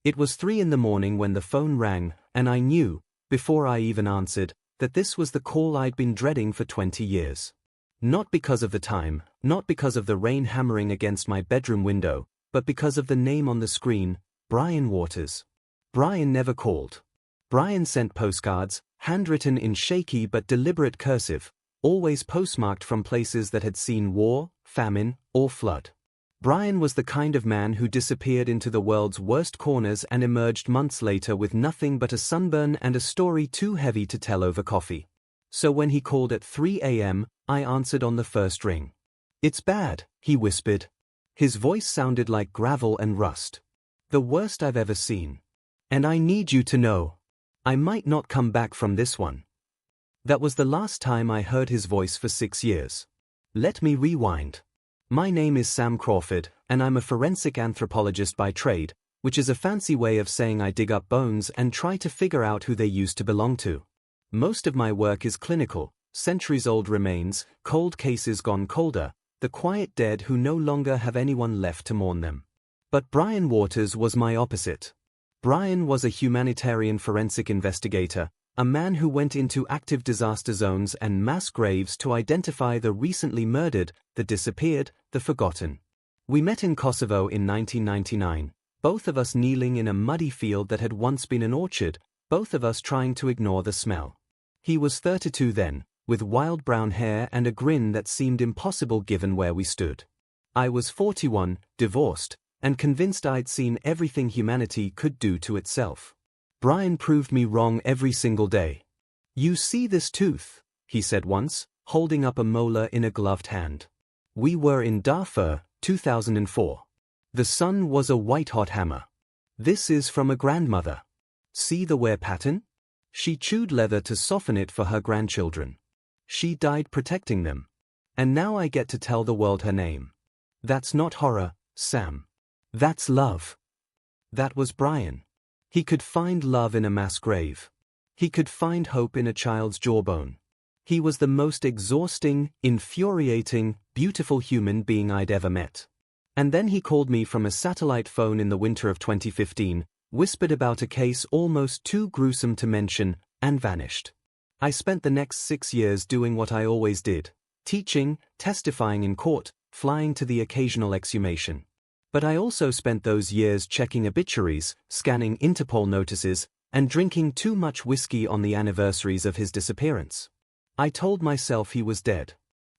It was 3 in the morning when the phone rang, and I knew, before I even answered, that this was the call I'd been dreading for 20 years. Not because of the time, not because of the rain hammering against my bedroom window, but because of the name on the screen, Brian Waters. Brian never called. Brian sent postcards, handwritten in shaky but deliberate cursive, always postmarked from places that had seen war, famine, or flood. Brian was the kind of man who disappeared into the world's worst corners and emerged months later with nothing but a sunburn and a story too heavy to tell over coffee. So when he called at 3 a.m., I answered on the first ring. "It's bad," he whispered. His voice sounded like gravel and rust. "The worst I've ever seen. And I need you to know. I might not come back from this one." That was the last time I heard his voice for 6 years. Let me rewind. My name is Sam Crawford, and I'm a forensic anthropologist by trade, which is a fancy way of saying I dig up bones and try to figure out who they used to belong to. Most of my work is clinical, centuries-old remains, cold cases gone colder, the quiet dead who no longer have anyone left to mourn them. But Brian Waters was my opposite. Brian was a humanitarian forensic investigator, a man who went into active disaster zones and mass graves to identify the recently murdered, the disappeared, the forgotten. We met in Kosovo in 1999, both of us kneeling in a muddy field that had once been an orchard, both of us trying to ignore the smell. He was 32 then, with wild brown hair and a grin that seemed impossible given where we stood. I was 41, divorced, and convinced I'd seen everything humanity could do to itself. Brian proved me wrong every single day. "You see this tooth?" he said once, holding up a molar in a gloved hand. We were in Darfur, 2004. The sun was a white-hot hammer. "This is from a grandmother. See the wear pattern? She chewed leather to soften it for her grandchildren. She died protecting them. And now I get to tell the world her name. That's not horror, Sam. That's love." That was Brian. He could find love in a mass grave. He could find hope in a child's jawbone. He was the most exhausting, infuriating, beautiful human being I'd ever met. And then he called me from a satellite phone in the winter of 2015, whispered about a case almost too gruesome to mention, and vanished. I spent the next 6 years doing what I always did: teaching, testifying in court, flying to the occasional exhumation. But I also spent those years checking obituaries, scanning Interpol notices, and drinking too much whiskey on the anniversaries of his disappearance. I told myself he was dead.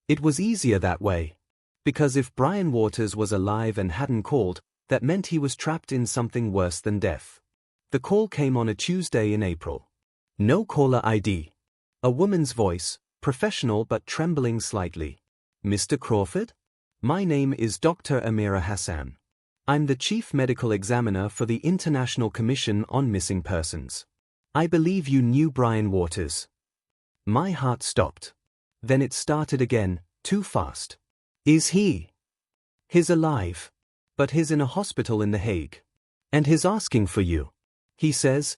It was easier that way. Because if Brian Waters was alive and hadn't called, that meant he was trapped in something worse than death. The call came on a Tuesday in April. No caller ID. A woman's voice, professional but trembling slightly. "Mr. Crawford? My name is Dr. Amira Hassan. I'm the Chief Medical Examiner for the International Commission on Missing Persons. I believe you knew Brian Waters." My heart stopped. Then it started again, too fast. "Is he?" "He's alive. But he's in a hospital in The Hague. And he's asking for you. He says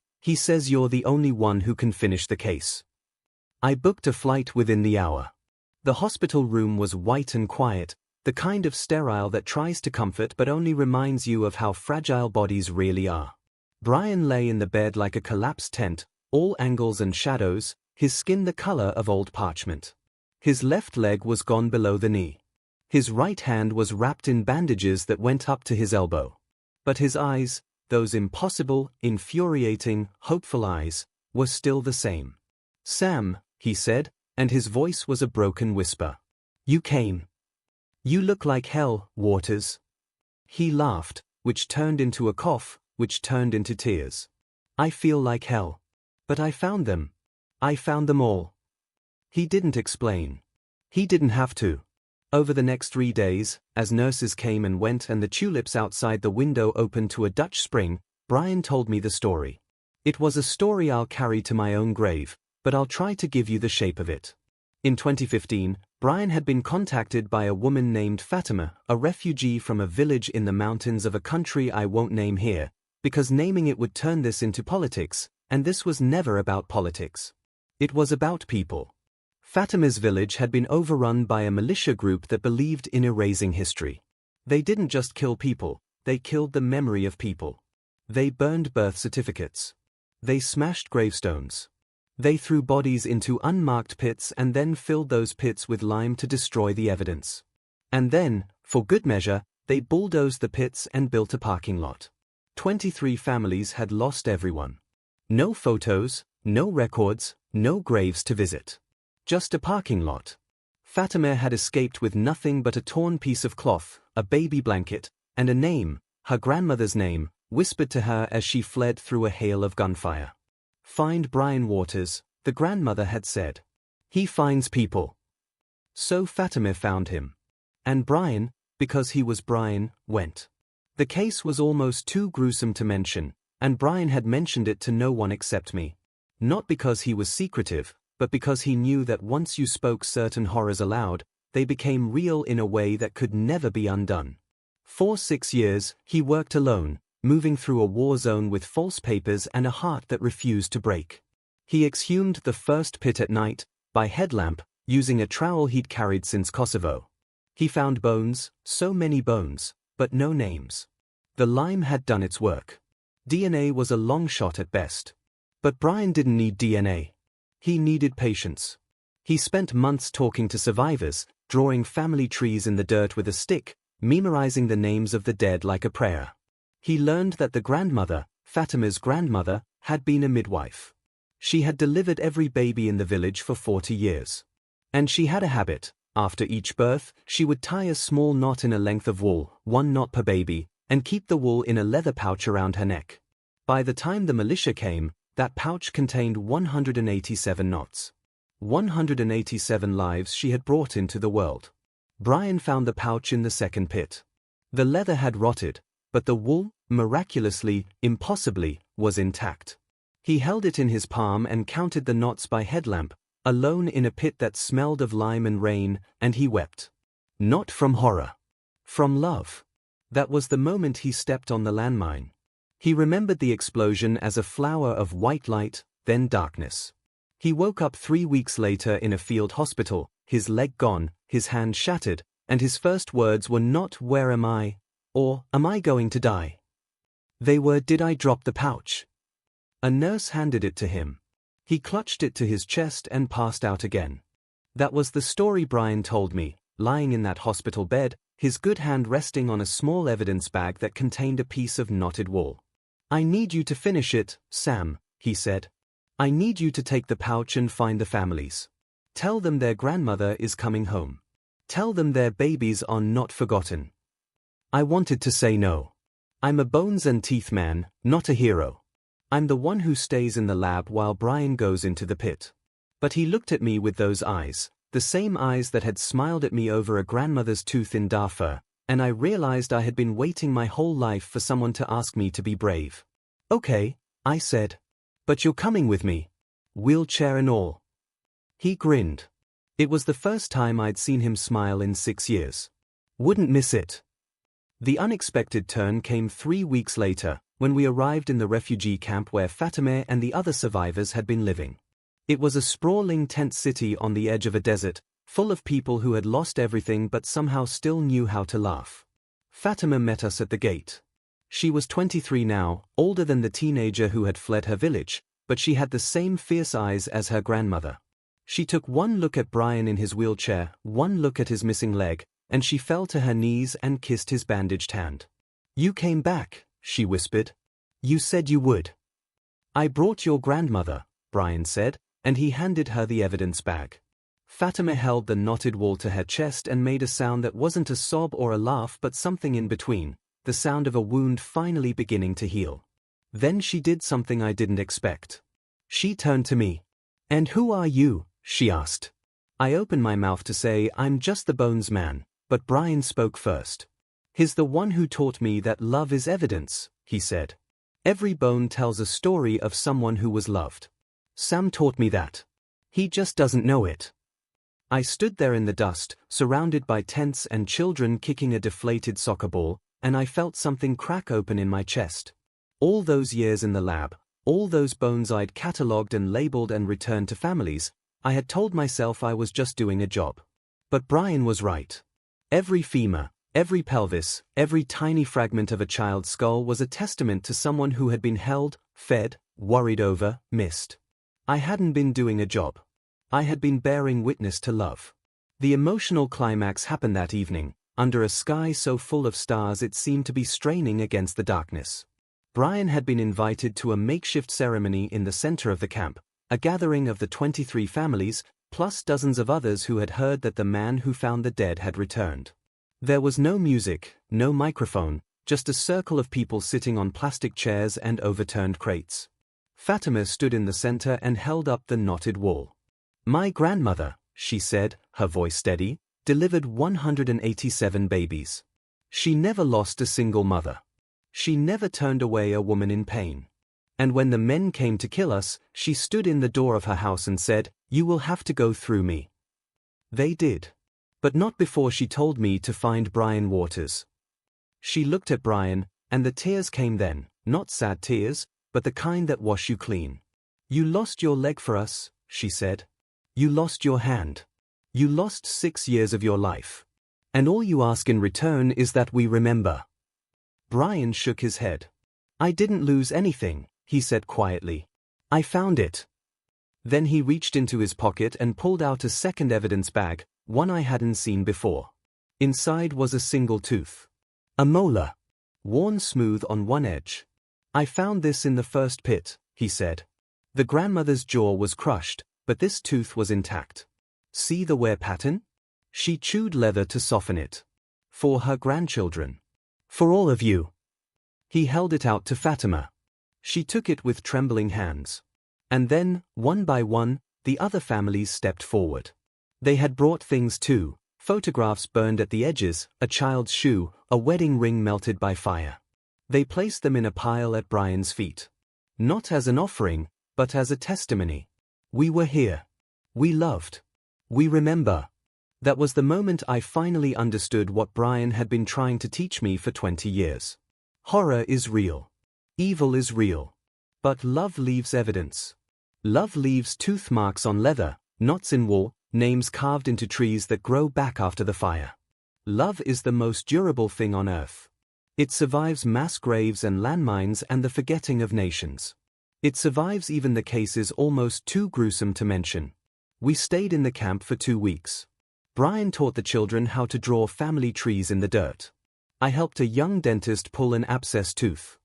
you're the only one who can finish the case." I booked a flight within the hour. The hospital room was white and quiet, the kind of sterile that tries to comfort but only reminds you of how fragile bodies really are. Brian lay in the bed like a collapsed tent, all angles and shadows, his skin the color of old parchment. His left leg was gone below the knee. His right hand was wrapped in bandages that went up to his elbow. But his eyes, those impossible, infuriating, hopeful eyes, were still the same. "Sam," he said, and his voice was a broken whisper. "You came. You look like hell, Waters." He laughed, which turned into a cough, which turned into tears. "I feel like hell. But I found them. I found them all." He didn't explain. He didn't have to. Over the next 3 days, as nurses came and went and the tulips outside the window opened to a Dutch spring, Brian told me the story. It was a story I'll carry to my own grave, but I'll try to give you the shape of it. In 2015, Brian had been contacted by a woman named Fatima, a refugee from a village in the mountains of a country I won't name here, because naming it would turn this into politics, and this was never about politics. It was about people. Fatima's village had been overrun by a militia group that believed in erasing history. They didn't just kill people, they killed the memory of people. They burned birth certificates. They smashed gravestones. They threw bodies into unmarked pits and then filled those pits with lime to destroy the evidence. And then, for good measure, they bulldozed the pits and built a parking lot. 23 families had lost everyone. No photos, no records, no graves to visit. Just a parking lot. Fatima had escaped with nothing but a torn piece of cloth, a baby blanket, and a name, her grandmother's name, whispered to her as she fled through a hail of gunfire. "Find Brian Waters," the grandmother had said. "He finds people." So Fatima found him. And Brian, because he was Brian, went. The case was almost too gruesome to mention, and Brian had mentioned it to no one except me. Not because he was secretive, but because he knew that once you spoke certain horrors aloud, they became real in a way that could never be undone. For 6 years, he worked alone, moving through a war zone with false papers and a heart that refused to break. He exhumed the first pit at night, by headlamp, using a trowel he'd carried since Kosovo. He found bones, so many bones, but no names. The lime had done its work. DNA was a long shot at best. But Brian didn't need DNA. He needed patience. He spent months talking to survivors, drawing family trees in the dirt with a stick, memorizing the names of the dead like a prayer. He learned that the grandmother, Fatima's grandmother, had been a midwife. She had delivered every baby in the village for 40 years. And she had a habit. After each birth, she would tie a small knot in a length of wool, 1 knot per baby, and keep the wool in a leather pouch around her neck. By the time the militia came, that pouch contained 187 knots. 187 lives she had brought into the world. Brian found the pouch in the second pit. The leather had rotted, but the wool, miraculously, impossibly, was intact. He held it in his palm and counted the knots by headlamp, alone in a pit that smelled of lime and rain, and he wept. Not from horror. From love. That was the moment he stepped on the landmine. He remembered the explosion as a flower of white light, then darkness. He woke up 3 weeks later in a field hospital, his leg gone, his hand shattered, and his first words were not "Where am I?" or "Am I going to die?" They were "Did I drop the pouch?" A nurse handed it to him. He clutched it to his chest and passed out again. That was the story Brian told me, lying in that hospital bed, his good hand resting on a small evidence bag that contained a piece of knotted wool. "I need you to finish it, Sam," he said. "I need you to take the pouch and find the families. Tell them their grandmother is coming home. Tell them their babies are not forgotten." I wanted to say no. I'm a bones and teeth man, not a hero. I'm the one who stays in the lab while Brian goes into the pit. But he looked at me with those eyes, the same eyes that had smiled at me over a grandmother's tooth in Darfur, and I realized I had been waiting my whole life for someone to ask me to be brave. "Okay," I said. "But you're coming with me. Wheelchair and all." He grinned. It was the first time I'd seen him smile in 6 years. Wouldn't miss it. The unexpected turn came 3 weeks later, when we arrived in the refugee camp where Fatima and the other survivors had been living. It was a sprawling tent city on the edge of a desert, full of people who had lost everything but somehow still knew how to laugh. Fatima met us at the gate. She was 23 now, older than the teenager who had fled her village, but she had the same fierce eyes as her grandmother. She took one look at Brian in his wheelchair, one look at his missing leg, and she fell to her knees and kissed his bandaged hand. "You came back," she whispered. "You said you would." "I brought your grandmother," Brian said, and he handed her the evidence bag. Fatima held the knotted wool to her chest and made a sound that wasn't a sob or a laugh but something in between, the sound of a wound finally beginning to heal. Then she did something I didn't expect. She turned to me. "And who are you?" she asked. I opened my mouth to say I'm just the bones man, but Brian spoke first. "He's the one who taught me that love is evidence," he said. "Every bone tells a story of someone who was loved. Sam taught me that. He just doesn't know it." I stood there in the dust, surrounded by tents and children kicking a deflated soccer ball, and I felt something crack open in my chest. All those years in the lab, all those bones I'd catalogued and labeled and returned to families, I had told myself I was just doing a job. But Brian was right. Every femur, Every pelvis, every tiny fragment of a child's skull was a testament to someone who had been held, fed, worried over, missed. I hadn't been doing a job. I had been bearing witness to love. The emotional climax happened that evening, under a sky so full of stars it seemed to be straining against the darkness. Brian had been invited to a makeshift ceremony in the center of the camp, a gathering of the 23 families, plus dozens of others who had heard that the man who found the dead had returned. There was no music, no microphone, just a circle of people sitting on plastic chairs and overturned crates. Fatima stood in the center and held up the knotted wool. My grandmother, she said, her voice steady, delivered 187 babies. She never lost a single mother. She never turned away a woman in pain. And when the men came to kill us, she stood in the door of her house and said, "You will have to go through me." They did. But not before she told me to find Brian Waters. She looked at Brian, and the tears came then, not sad tears, but the kind that wash you clean. You lost your leg for us, she said. You lost your hand. You lost 6 years of your life. And all you ask in return is that we remember. Brian shook his head. I didn't lose anything, he said quietly. I found it. Then he reached into his pocket and pulled out a second evidence bag, one I hadn't seen before. Inside was a single tooth. A molar. Worn smooth on one edge. I found this in the first pit, he said. The grandmother's jaw was crushed, but this tooth was intact. See the wear pattern? She chewed leather to soften it. For her grandchildren. For all of you. He held it out to Fatima. She took it with trembling hands. And then, one by one, the other families stepped forward. They had brought things too, photographs burned at the edges, a child's shoe, a wedding ring melted by fire. They placed them in a pile at Brian's feet. Not as an offering, but as a testimony. We were here. We loved. We remember. That was the moment I finally understood what Brian had been trying to teach me for 20 years. Horror is real. Evil is real. But love leaves evidence. Love leaves tooth marks on leather, knots in wool, names carved into trees that grow back after the fire. Love is the most durable thing on earth. It survives mass graves and landmines and the forgetting of nations. It survives even the cases almost too gruesome to mention. We stayed in the camp for 2 weeks. Brian taught the children how to draw family trees in the dirt. I helped a young dentist pull an abscessed tooth.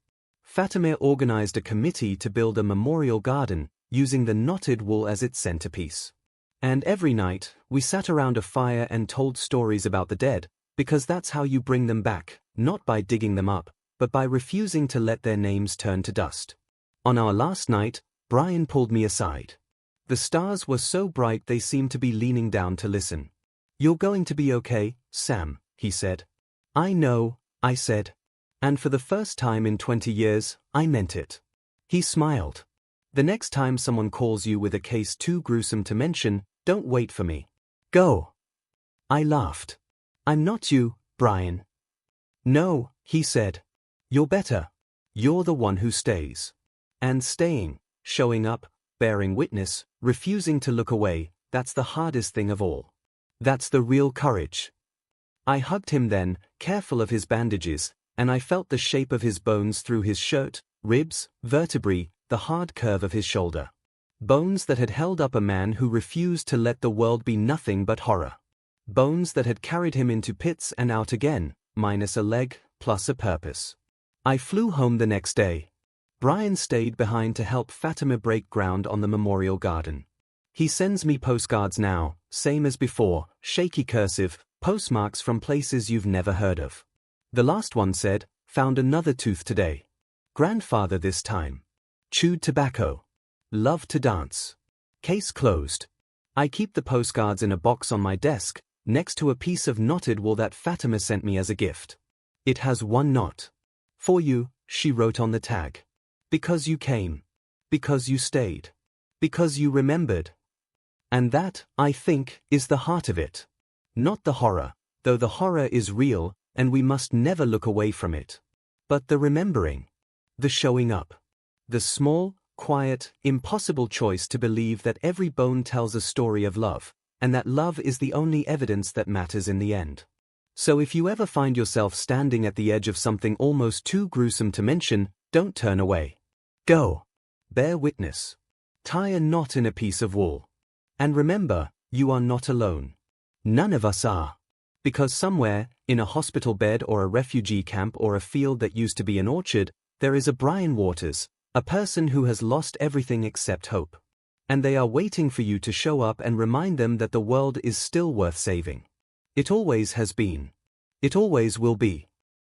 Fatima organized a committee to build a memorial garden, using the knotted wool as its centerpiece. And every night, we sat around a fire and told stories about the dead, because that's how you bring them back, not by digging them up, but by refusing to let their names turn to dust. On our last night, Brian pulled me aside. The stars were so bright they seemed to be leaning down to listen. You're going to be okay, Sam, he said. I know, I said. And for the first time in 20 years, I meant it. He smiled. The next time someone calls you with a case too gruesome to mention, don't wait for me. Go. I laughed. I'm not you, Brian. No, he said. You're better. You're the one who stays. And staying, showing up, bearing witness, refusing to look away, that's the hardest thing of all. That's the real courage. I hugged him then, careful of his bandages, and I felt the shape of his bones through his shirt, ribs, vertebrae, the hard curve of his shoulder. Bones that had held up a man who refused to let the world be nothing but horror. Bones that had carried him into pits and out again, minus a leg, plus a purpose. I flew home the next day. Brian stayed behind to help Fatima break ground on the memorial garden. He sends me postcards now, same as before, shaky cursive, postmarks from places you've never heard of. The last one said, found another tooth today. Grandfather this time. Chewed tobacco. Loved to dance. Case closed. I keep the postcards in a box on my desk, next to a piece of knotted wool that Fatima sent me as a gift. It has one knot. For you, she wrote on the tag. Because you came. Because you stayed. Because you remembered. And that, I think, is the heart of it. Not the horror, though the horror is real, and we must never look away from it. But the remembering. The showing up. The small, quiet, impossible choice to believe that every bone tells a story of love, and that love is the only evidence that matters in the end. So if you ever find yourself standing at the edge of something almost too gruesome to mention, don't turn away. Go. Bear witness. Tie a knot in a piece of wool. And remember, you are not alone. None of us are. Because somewhere, in a hospital bed or a refugee camp or a field that used to be an orchard, there is a Brian Waters, a person who has lost everything except hope. And they are waiting for you to show up and remind them that the world is still worth saving. It always has been. It always will be.